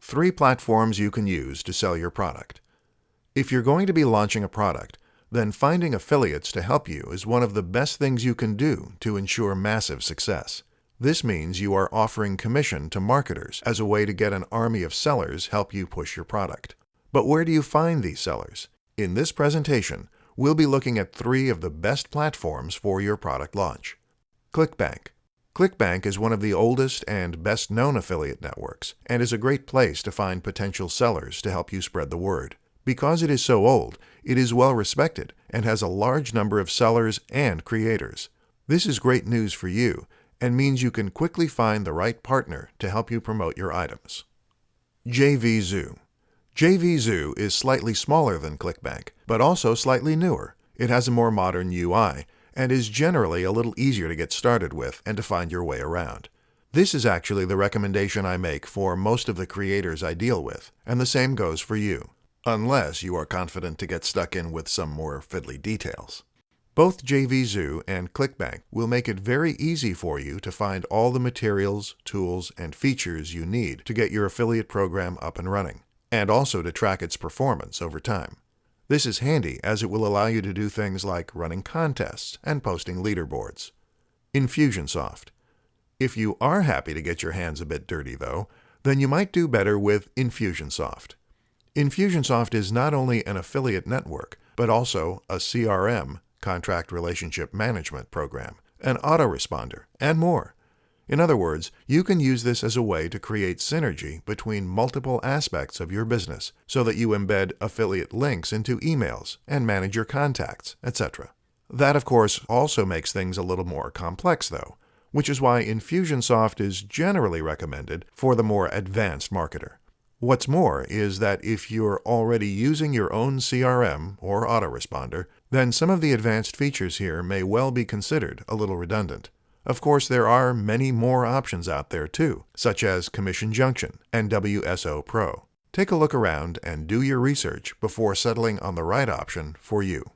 3 platforms you can use to sell your product. If you're going to be launching a product, then finding affiliates to help you is one of the best things you can do to ensure massive success. This means you are offering commission to marketers as a way to get an army of sellers help you push your product. But where do you find these sellers? In this presentation, we'll be looking at 3 of the best platforms for your product launch. ClickBank. ClickBank is one of the oldest and best-known affiliate networks and is a great place to find potential sellers to help you spread the word. Because it is so old, it is well respected and has a large number of sellers and creators. This is great news for you and means you can quickly find the right partner to help you promote your items. JVZoo. JVZoo is slightly smaller than ClickBank, but also slightly newer. It has a more modern UI and is generally a little easier to get started with and to find your way around. This is actually the recommendation I make for most of the creators I deal with, and the same goes for you, unless you are confident to get stuck in with some more fiddly details. Both JVZoo and ClickBank will make it very easy for you to find all the materials, tools, and features you need to get your affiliate program up and running, and also to track its performance over time. This is handy as it will allow you to do things like running contests and posting leaderboards. Infusionsoft. If you are happy to get your hands a bit dirty though, then you might do better with Infusionsoft. Infusionsoft is not only an affiliate network, but also a CRM, contract relationship management program, an autoresponder, and more. In other words, you can use this as a way to create synergy between multiple aspects of your business so that you embed affiliate links into emails and manage your contacts, etc. That, of course, also makes things a little more complex though, which is why Infusionsoft is generally recommended for the more advanced marketer. What's more is that if you're already using your own CRM or autoresponder, then some of the advanced features here may well be considered a little redundant. Of course, there are many more options out there too, such as Commission Junction and WSO Pro. Take a look around and do your research before settling on the right option for you.